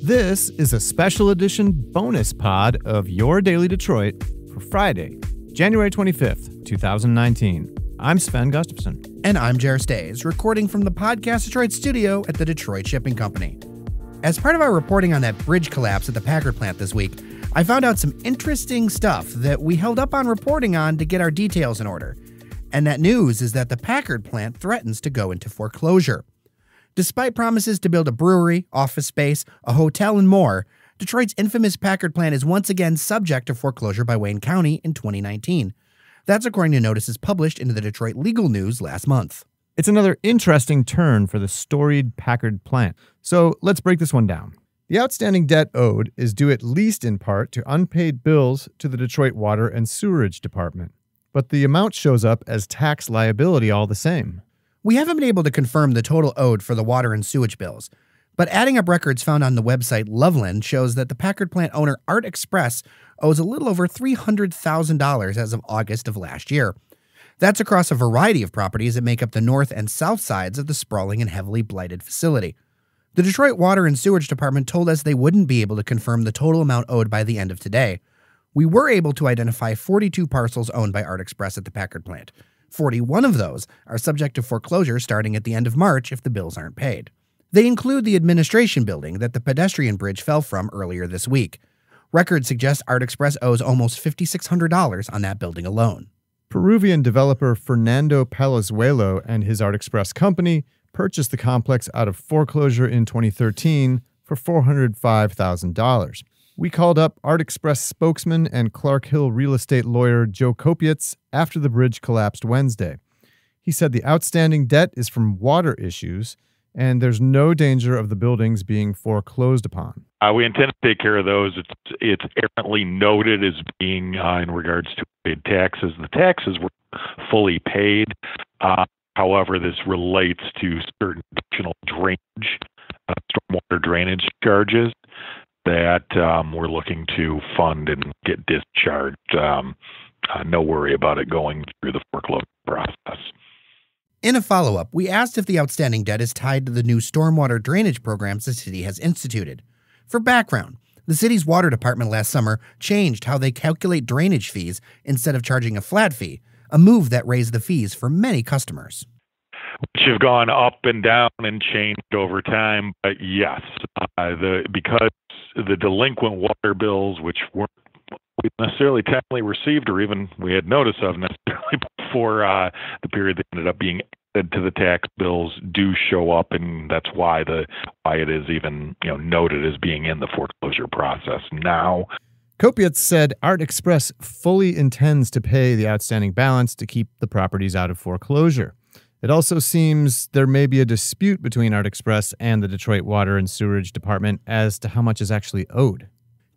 This is a special edition bonus pod of Your Daily Detroit for Friday, January 25th, 2019. I'm Sven Gustafson. And I'm Jer Stays, recording from the Podcast Detroit studio at the Detroit Shipping Company. As part of our reporting on that bridge collapse at the Packard Plant this week, I found out some interesting stuff that we held up on reporting on to get our details in order. And that news is that the Packard Plant threatens to go into foreclosure. Despite promises to build a brewery, office space, a hotel, and more, Detroit's infamous Packard Plant is once again subject to foreclosure by Wayne County in 2019. That's according to notices published in the Detroit Legal News last month. It's another interesting turn for the storied Packard Plant. So let's break this one down. The outstanding debt owed is due at least in part to unpaid bills to the Detroit Water and Sewerage Department. But the amount shows up as tax liability all the same. We haven't been able to confirm the total owed for the water and sewage bills, but adding up records found on the website Loveland shows that the Packard Plant owner Arte Express owes a little over $300,000 as of August of last year. That's across a variety of properties that make up the north and south sides of the sprawling and heavily blighted facility. The Detroit Water and Sewerage Department told us they wouldn't be able to confirm the total amount owed by the end of today. We were able to identify 42 parcels owned by Arte Express at the Packard Plant. 41 of those are subject to foreclosure starting at the end of March if the bills aren't paid. They include the administration building that the pedestrian bridge fell from earlier this week. Records suggest Arte Express owes almost $5,600 on that building alone. Peruvian developer Fernando Palazuelo and his Arte Express company purchased the complex out of foreclosure in 2013 for $405,000. We called up Arte Express spokesman and Clark Hill real estate lawyer Joe Kopietz after the bridge collapsed Wednesday. He said the outstanding debt is from water issues, and there's no danger of the buildings being foreclosed upon. We intend to take care of those. It's errantly noted as being in regards to paid taxes. The taxes were fully paid. However, this relates to certain additional drainage, stormwater drainage charges that we're looking to fund and get discharged. No worry about it going through the foreclosure process. In a follow-up, we asked if the outstanding debt is tied to the new stormwater drainage programs the city has instituted. For background, the city's water department last summer changed how they calculate drainage fees instead of charging a flat fee, a move that raised the fees for many customers. Which have gone up and down and changed over time. But yes, because the delinquent water bills, which weren't necessarily timely received or even we had notice of necessarily before the period that ended up being added to the tax bills, do show up, and that's why it is even noted as being in the foreclosure process now. Kopietz said Arte Express fully intends to pay the outstanding balance to keep the properties out of foreclosure. It also seems there may be a dispute between Arte Express and the Detroit Water and Sewerage Department as to how much is actually owed.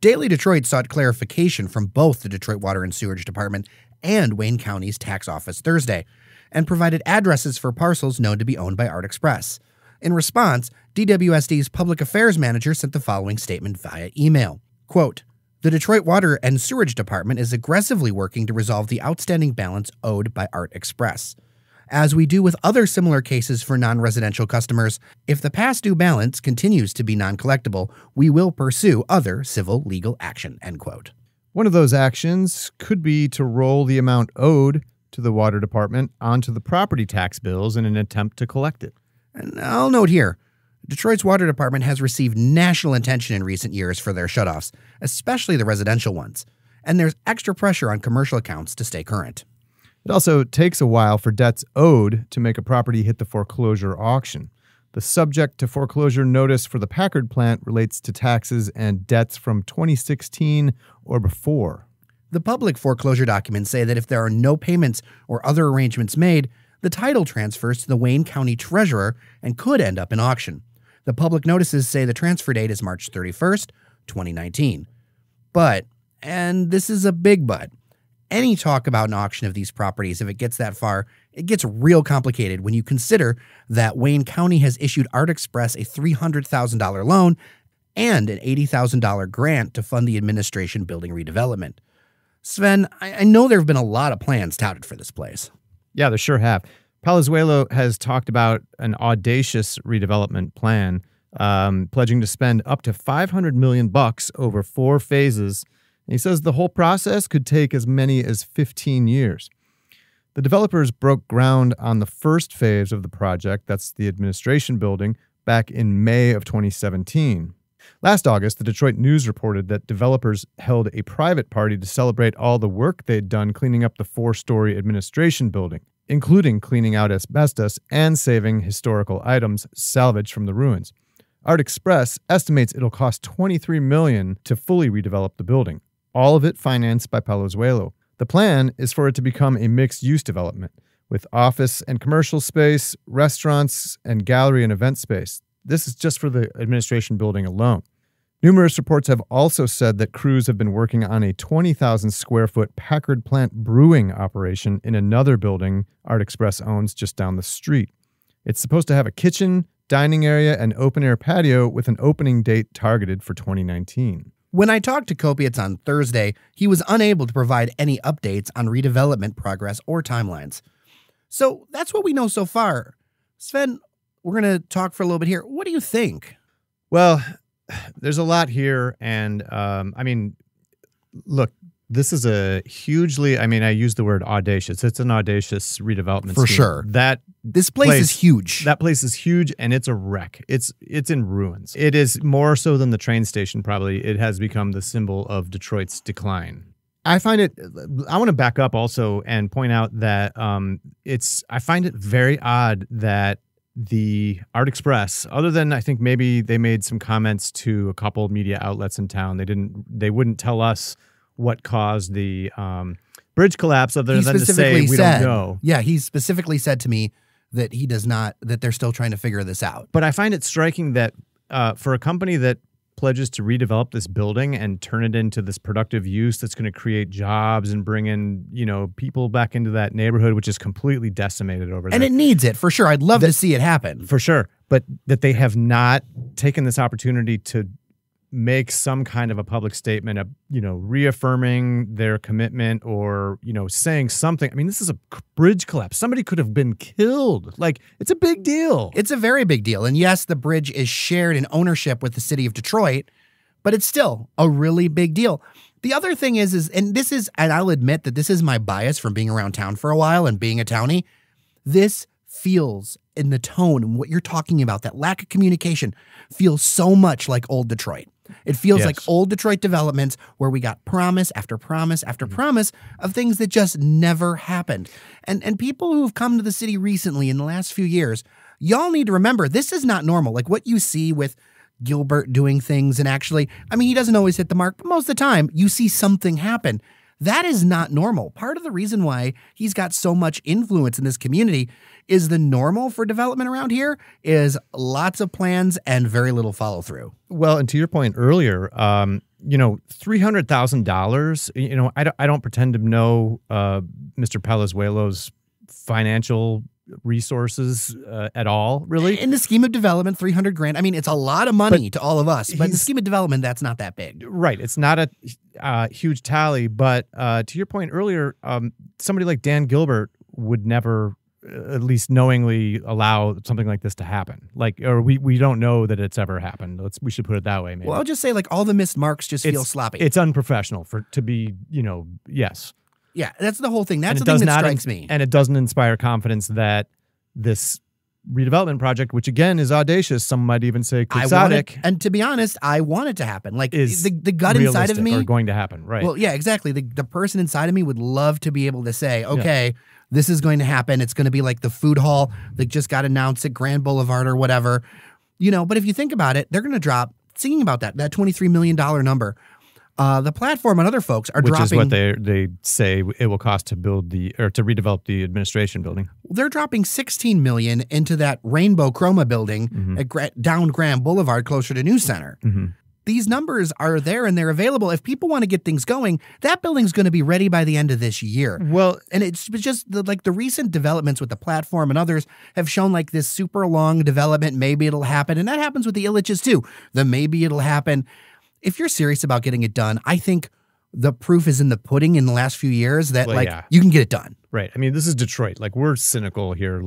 Daily Detroit sought clarification from both the Detroit Water and Sewerage Department and Wayne County's tax office Thursday, and provided addresses for parcels known to be owned by Arte Express. In response, DWSD's public affairs manager sent the following statement via email. Quote, "The Detroit Water and Sewerage Department is aggressively working to resolve the outstanding balance owed by Arte Express. As we do with other similar cases for non-residential customers, if the past due balance continues to be non-collectible, we will pursue other civil legal action." End quote. One of those actions could be to roll the amount owed to the water department onto the property tax bills in an attempt to collect it. And I'll note here, Detroit's water department has received national attention in recent years for their shutoffs, especially the residential ones, and there's extra pressure on commercial accounts to stay current. It also takes a while for debts owed to make a property hit the foreclosure auction. The subject to foreclosure notice for the Packard Plant relates to taxes and debts from 2016 or before. The public foreclosure documents say that if there are no payments or other arrangements made, the title transfers to the Wayne County treasurer and could end up in auction. The public notices say the transfer date is March 31st, 2019. But, and this is a big but, any talk about an auction of these properties, if it gets that far, it gets real complicated when you consider that Wayne County has issued Arte Express a $300,000 loan and an $80,000 grant to fund the administration building redevelopment. Sven, I know there have been a lot of plans touted for this place. Yeah, there sure have. Palazuelo has talked about an audacious redevelopment plan pledging to spend up to $500 million over 4 phases. And he says the whole process could take as many as 15 years. The developers broke ground on the first phase of the project, that's the administration building, back in May of 2017. Last August, the Detroit News reported that developers held a private party to celebrate all the work they'd done cleaning up the 4-story administration building, including cleaning out asbestos and saving historical items salvaged from the ruins. Arte Express estimates it'll cost $23 million to fully redevelop the building, all of it financed by Palazuelo. The plan is for it to become a mixed-use development with office and commercial space, restaurants, and gallery and event space. This is just for the administration building alone. Numerous reports have also said that crews have been working on a 20,000 square foot Packard Plant brewing operation in another building Arte Express owns just down the street. It's supposed to have a kitchen, dining area, and open-air patio with an opening date targeted for 2019. When I talked to Kopietz on Thursday, he was unable to provide any updates on redevelopment progress or timelines. So that's what we know so far. Sven, we're going to talk for a little bit here. What do you think? Well, there's a lot here. And I mean, look, this is a hugely, I mean, I use the word audacious. It's an audacious redevelopment for scheme. Sure. This place is huge. That place is huge, and it's a wreck. It's in ruins. It is more so than the train station, probably. It has become the symbol of Detroit's decline. I want to back up also and point out that I find it very odd that the Arte Express, other than I think maybe they made some comments to a couple of media outlets in town, they wouldn't tell us what caused the bridge collapse other than to say we don't know. Yeah, he specifically said to me that he does not, that they're still trying to figure this out. But I find it striking that for a company that pledges to redevelop this building and turn it into this productive use that's going to create jobs and bring in, people back into that neighborhood, which is completely decimated over there. And it needs it, for sure. I'd love to see it happen. For sure. But that they have not taken this opportunity to make some kind of a public statement of, reaffirming their commitment or, saying something. I mean, this is a bridge collapse. Somebody could have been killed. Like, it's a big deal. It's a very big deal. And yes, the bridge is shared in ownership with the city of Detroit, but it's still a really big deal. The other thing is, and I'll admit that this is my bias from being around town for a while and being a townie, this feels in the tone and what you're talking about, that lack of communication feels so much like old Detroit. It feels like old Detroit developments where we got promise after promise after promise of things that just never happened. And people who have come to the city recently in the last few years, y'all need to remember, this is not normal. Like what you see with Gilbert doing things and actually, I mean, he doesn't always hit the mark, but most of the time you see something happen. That is not normal. Part of the reason why he's got so much influence in this community is the normal for development around here is lots of plans and very little follow through. Well, and to your point earlier, $300,000, I don't pretend to know Mr. Palazuelo's financial resources at all, really. In the scheme of development, $300,000. I mean, it's a lot of money to all of us, but in the scheme of development, that's not that big. Right. It's not a huge tally, but to your point earlier, somebody like Dan Gilbert would never, at least knowingly, allow something like this to happen. Or we don't know that it's ever happened. We should put it that way, maybe. Well, I'll just say, all the missed marks just feel sloppy. It's unprofessional to be, yes. Yeah, that's the whole thing. That's the thing that strikes me. And it doesn't inspire confidence that this redevelopment project, which again is audacious, some might even say quixotic. And to be honest, I want it to happen. The gut inside of me are going to happen, right? Well, yeah, exactly. The person inside of me would love to be able to say, okay, this is going to happen. It's going to be like the food hall that just got announced at Grand Boulevard or whatever. But if you think about it, they're going to drop, thinking about that $23 million number. The platform and other folks are dropping. Which is what they say it will cost to to redevelop the administration building. They're dropping $16 million into that Rainbow Chroma building at down Grand Boulevard, closer to News Center. Mm-hmm. These numbers are there and they're available. If people want to get things going, that building's going to be ready by the end of this year. Well, and it's just the recent developments with the platform and others have shown this super long development. Maybe it'll happen, and that happens with the Illiches too. Maybe it'll happen. If you're serious about getting it done, I think the proof is in the pudding in the last few years that you can get it done. Right. I mean, this is Detroit. We're cynical here.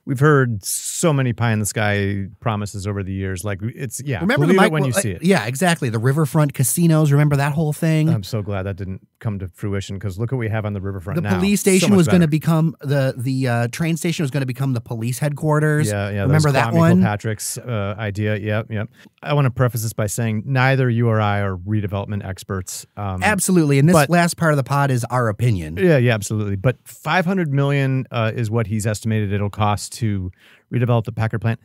we've heard so many pie in the sky promises over the years. Like it's Remember believe it when you see it. Yeah, exactly. The riverfront casinos. Remember that whole thing? I'm so glad that didn't come to fruition because look what we have on the riverfront now. The police station was going to become the train station was going to become the police headquarters. Yeah. Remember that one? Patrick's idea. Yep. I want to preface this by saying neither you or I are redevelopment experts. Absolutely, and this last part of the pod is our opinion. Yeah, absolutely. But $500 million is what he's estimated it'll cost to redevelop the Packard plant.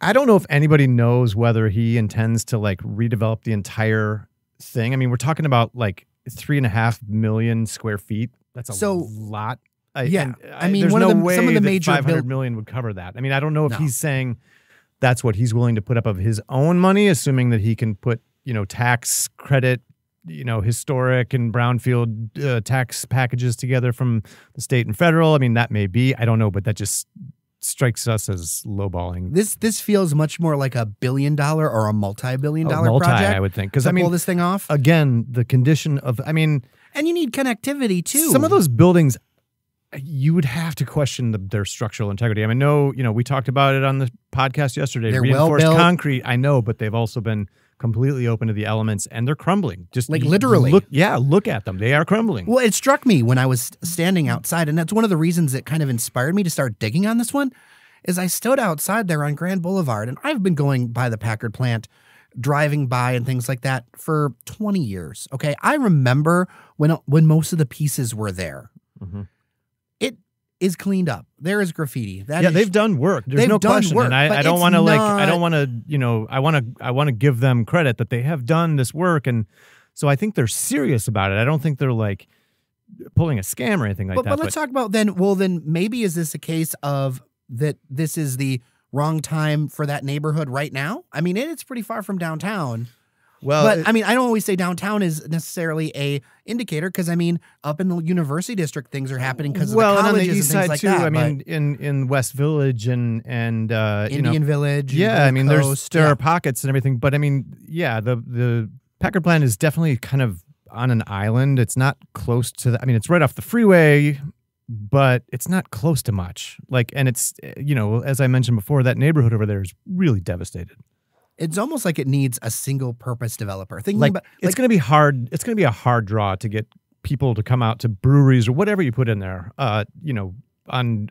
I don't know if anybody knows whether he intends to like redevelop the entire thing. I mean, we're talking about like 3.5 million square feet. That's a lot. I mean, there's some of the major $500 million would cover that. I mean, I don't know if he's saying that's what he's willing to put up of his own money, assuming that he can put, tax credit, historic and brownfield tax packages together from the state and federal. I mean, that may be. I don't know, but that just strikes us as lowballing. This feels much more like $1 billion or a multi-billion-dollar project. I would think, because pull this thing off. Again, the condition of, and you need connectivity too. Some of those buildings, you would have to question their structural integrity. I mean, we talked about it on the podcast yesterday. They're reinforced well built. Concrete, I know, but they've also been completely open to the elements, and they're crumbling. Just like literally. Look at them. They are crumbling. Well, it struck me when I was standing outside, and that's one of the reasons that kind of inspired me to start digging on this one, is I stood outside there on Grand Boulevard, and I've been going by the Packard plant, driving by and things like that for 20 years. Okay, I remember when most of the pieces were there. Mm-hmm. It is cleaned up. There is graffiti. They've done work. There's no question. Work, and I don't want to I want to give them credit that they have done this work. And so I think they're serious about it. I don't think they're like pulling a scam or anything like that. But let's talk about then maybe is this a case of that this is the wrong time for that neighborhood right now? I mean, it's pretty far from downtown. Well, but I don't always say downtown is necessarily a indicator because up in the University District things are happening because of the colleges and on the east and side like too. that. I mean, in West Village and Indian Village. Yeah, Coast, there are pockets and everything, but the Packard plant is definitely kind of on an island. It's not close to it's right off the freeway, but it's not close to much. And it's as I mentioned before, that neighborhood over there is really devastated. It's almost like it needs a single purpose developer. It's going to be hard. It's going to be a hard draw to get people to come out to breweries or whatever you put in there, on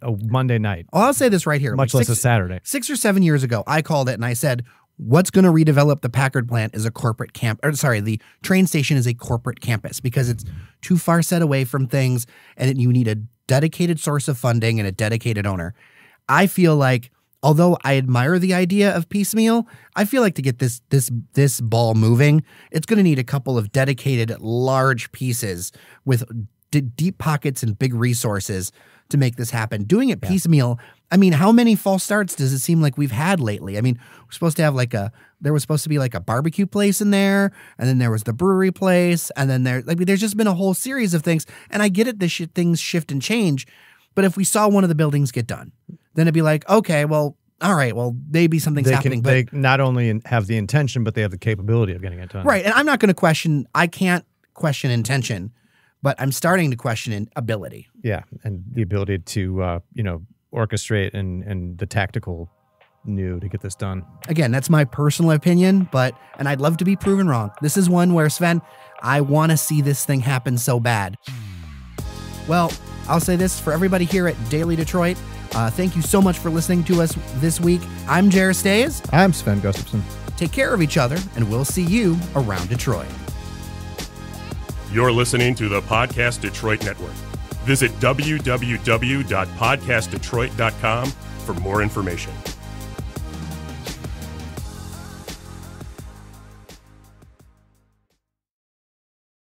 a Monday night. I'll say this right here. Much less a Saturday. 6 or 7 years ago, I called it and I said, what's going to redevelop the Packard plant is a corporate the train station is a corporate campus because it's too far set away from things and you need a dedicated source of funding and a dedicated owner. I feel like, although I admire the idea of piecemeal, I feel like to get this ball moving, it's going to need a couple of dedicated large pieces with deep pockets and big resources to make this happen. Doing it piecemeal, how many false starts does it seem like we've had lately? We're supposed to have there was supposed to be like a barbecue place in there, and then there was the brewery place, and then there's just been a whole series of things. And I get it, things shift and change, but if we saw one of the buildings get done, then it'd be like, okay, well, all right, well, maybe something's happening. They not only have the intention, but they have the capability of getting it done. Right, and I'm not going to I can't question intention, but I'm starting to question ability. Yeah, and the ability to, orchestrate and the tactical to get this done. Again, that's my personal opinion, and I'd love to be proven wrong. This is one where, Sven, I want to see this thing happen so bad. Well, I'll say this for everybody here at Daily Detroit. Thank you so much for listening to us this week. I'm Jared Stays. I'm Sven Gustafson. Take care of each other, and we'll see you around Detroit. You're listening to the Podcast Detroit Network. Visit www.podcastdetroit.com for more information.